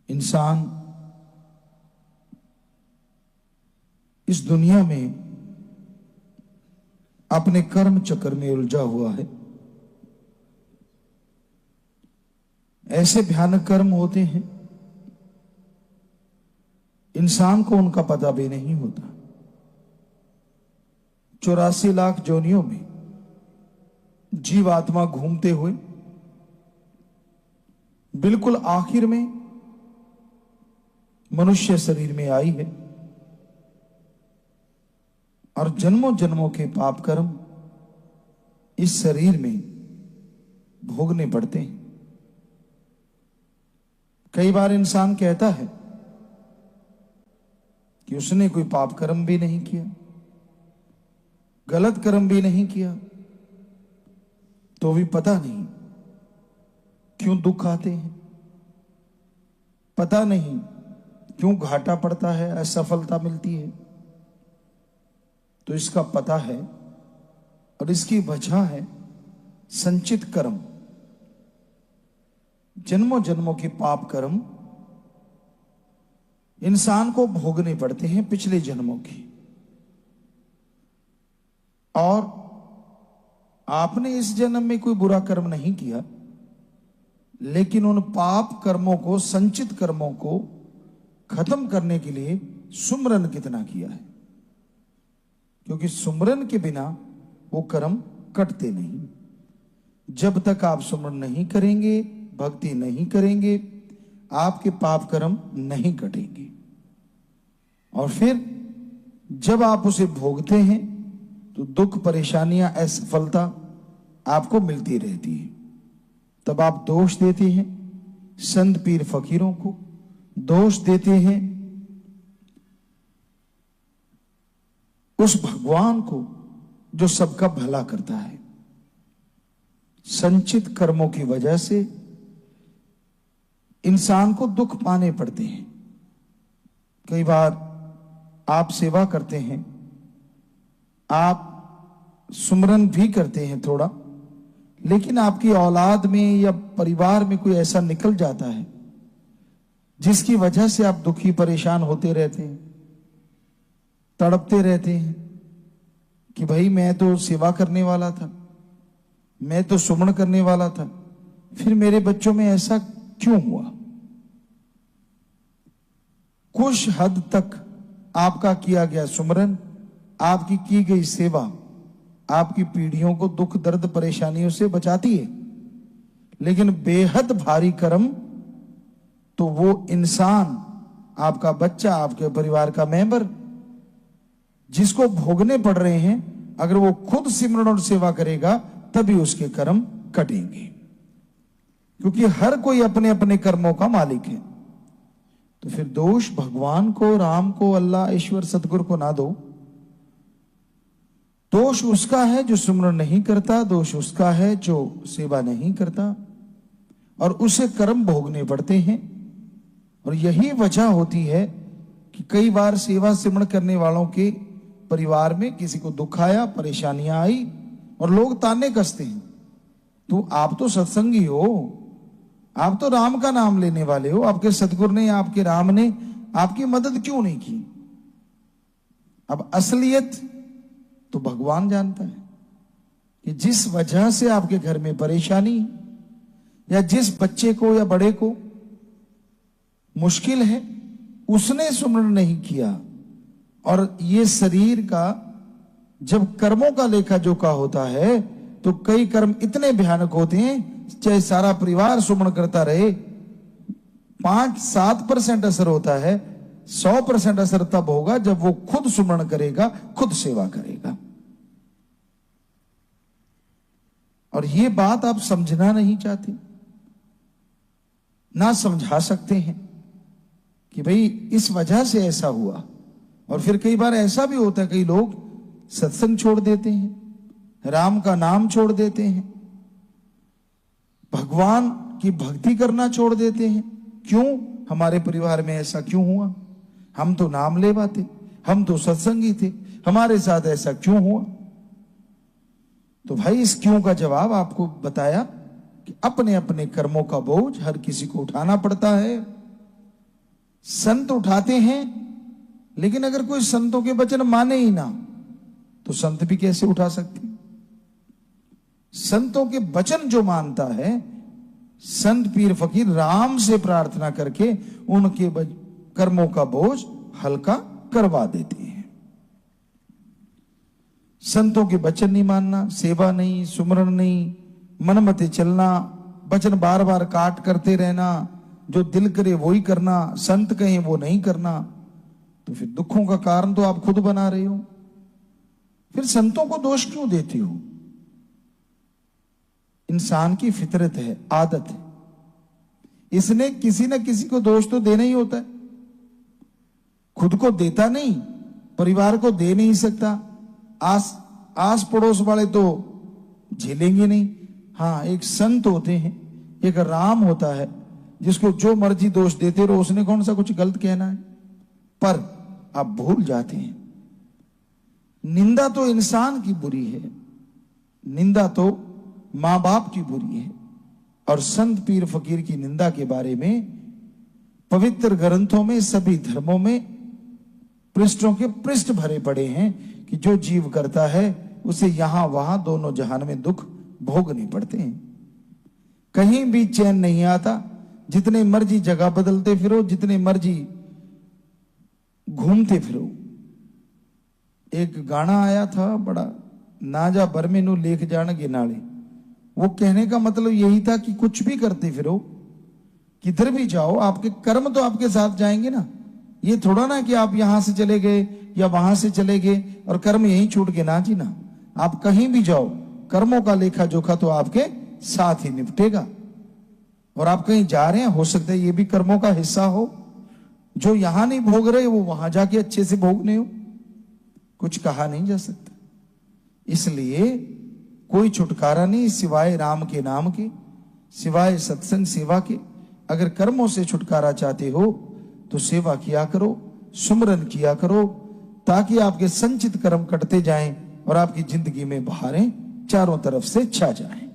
इंसान इस दुनिया में अपने कर्म चक्र में उलझा हुआ है। ऐसे भयानक कर्म होते हैं, इंसान को उनका पता भी नहीं होता। 84 लाख जोनियों में जीवात्मा घूमते हुए बिल्कुल आखिर में मनुष्य शरीर में आई है और जन्मों जन्मों के पाप कर्म इस शरीर में भोगने पड़ते हैं। कई बार इंसान कहता है कि उसने कोई पाप कर्म भी नहीं किया, गलत कर्म भी नहीं किया, तो भी पता नहीं क्यों दुख आते हैं, पता नहीं क्यों घाटा पड़ता है, असफलता मिलती है। तो इसका पता है और इसकी वजह है संचित कर्म। जन्मों जन्मों के पाप कर्म इंसान को भोगने पड़ते हैं पिछले जन्मों की। और आपने इस जन्म में कोई बुरा कर्म नहीं किया, लेकिन उन पाप कर्मों को, संचित कर्मों को खत्म करने के लिए सुमरन कितना किया है, क्योंकि सुमरन के बिना वो कर्म कटते नहीं। जब तक आप सुमरन नहीं करेंगे, भक्ति नहीं करेंगे, आपके पाप कर्म नहीं कटेंगे। और फिर जब आप उसे भोगते हैं तो दुख, परेशानियां, असफलता आपको मिलती रहती है। तब आप दोष देते हैं संत पीर फकीरों को, दोष देते हैं उस भगवान को जो सबका भला करता है। संचित कर्मों की वजह से इंसान को दुख पाने पड़ते हैं। कई बार आप सेवा करते हैं, आप सुमरन भी करते हैं थोड़ा, लेकिन आपकी औलाद में या परिवार में कोई ऐसा निकल जाता है जिसकी वजह से आप दुखी परेशान होते रहते हैं, तड़पते रहते हैं कि भाई मैं तो सेवा करने वाला था, मैं तो सुमरन करने वाला था, फिर मेरे बच्चों में ऐसा क्यों हुआ। कुछ हद तक आपका किया गया सुमरन, आपकी की गई सेवा आपकी पीढ़ियों को दुख, दर्द, परेशानियों से बचाती है। लेकिन बेहद भारी कर्म तो वो इंसान, आपका बच्चा, आपके परिवार का मेंबर जिसको भोगने पड़ रहे हैं, अगर वो खुद सिमरन और सेवा करेगा तभी उसके कर्म कटेंगे, क्योंकि हर कोई अपने अपने कर्मों का मालिक है। तो फिर दोष भगवान को, राम को, अल्लाह, ईश्वर, सतगुरु को ना दो। दोष उसका है जो सुमरन नहीं करता, दोष उसका है जो सेवा नहीं करता, और उसे कर्म भोगने पड़ते हैं। और यही वजह होती है कि कई बार सेवा सिमरन करने वालों के परिवार में किसी को दुख आया, परेशानियां आई और लोग ताने कसते हैं, तो आप तो सत्संगी हो, आप तो राम का नाम लेने वाले हो, आपके सतगुरु ने, आपके राम ने आपकी मदद क्यों नहीं की। अब असलियत तो भगवान जानता है कि जिस वजह से आपके घर में परेशानी या जिस बच्चे को या बड़े को मुश्किल है, उसने सुमरन नहीं किया। और ये शरीर का जब कर्मों का लेखा जोखा होता है तो कई कर्म इतने भयानक होते हैं, चाहे सारा परिवार सुमरन करता रहे, 5-7% असर होता है, 100% असर तब होगा जब वो खुद सुमरन करेगा, खुद सेवा करेगा। और ये बात आप समझना नहीं चाहते, ना समझा सकते हैं कि भाई इस वजह से ऐसा हुआ। और फिर कई बार ऐसा भी होता है, कई लोग सत्संग छोड़ देते हैं, राम का नाम छोड़ देते हैं, भगवान की भक्ति करना छोड़ देते हैं। क्यों? हमारे परिवार में ऐसा क्यों हुआ, हम तो नाम लेवाते, हम तो सत्संगी थे, हमारे साथ ऐसा क्यों हुआ। तो भाई इस क्यों का जवाब आपको बताया कि अपने अपने कर्मों का बोझ हर किसी को उठाना पड़ता है। संत उठाते हैं, लेकिन अगर कोई संतों के वचन माने ही ना तो संत भी कैसे उठा सकते? संतों के वचन जो मानता है, संत पीर फकीर राम से प्रार्थना करके उनके कर्मों का बोझ हल्का करवा देते हैं। संतों के वचन नहीं मानना, सेवा नहीं, सुमरण नहीं, मनमते चलना, वचन बार बार काट करते रहना, जो दिल करे वो ही करना, संत कहें वो नहीं करना, तो फिर दुखों का कारण तो आप खुद बना रहे हो। फिर संतों को दोष क्यों देते हो? इंसान की फितरत है, आदत है, इसने किसी न किसी को दोष तो देना ही होता है। खुद को देता नहीं, परिवार को दे नहीं सकता, आस पड़ोस वाले तो झेलेंगे नहीं। हाँ, एक संत होते हैं, एक राम होता है जिसको जो मर्जी दोष देते रहो, उसने कौन सा कुछ गलत कहना है। पर आप भूल जाते हैं, निंदा तो इंसान की बुरी है, निंदा तो मां बाप की बुरी है। और संत पीर फकीर की निंदा के बारे में पवित्र ग्रंथों में, सभी धर्मों में पृष्ठों के पृष्ठ भरे पड़े हैं कि जो जीव करता है उसे यहां वहां दोनों जहान में दुख भोगने पड़ते हैं। कहीं भी चैन नहीं आता, जितने मर्जी जगह बदलते फिरो, जितने मर्जी घूमते फिरो। एक गाना आया था बड़ा, ना जा बरमे नु लेख जान गिनाले। वो कहने का मतलब यही था कि कुछ भी करते फिरो, किधर भी जाओ, आपके कर्म तो आपके साथ जाएंगे ना। ये थोड़ा ना कि आप यहां से चले गए या वहां से चले गए और कर्म यहीं छूट के ना जी ना। आप कहीं भी जाओ, कर्मों का लेखा जोखा तो आपके साथ ही निपटेगा। और आप कहीं जा रहे हैं, हो सकता है ये भी कर्मों का हिस्सा हो, जो यहां नहीं भोग रहे वो वहां जाके अच्छे से भोगने हो। कुछ कहा नहीं जा सकता। इसलिए कोई छुटकारा नहीं सिवाय राम के नाम के, सिवाय सत्संग सेवा के। अगर कर्मों से छुटकारा चाहते हो तो सेवा किया करो, सुमरन किया करो, ताकि आपके संचित कर्म कटते जाएं और आपकी जिंदगी में बहारें चारों तरफ से छा जाएं।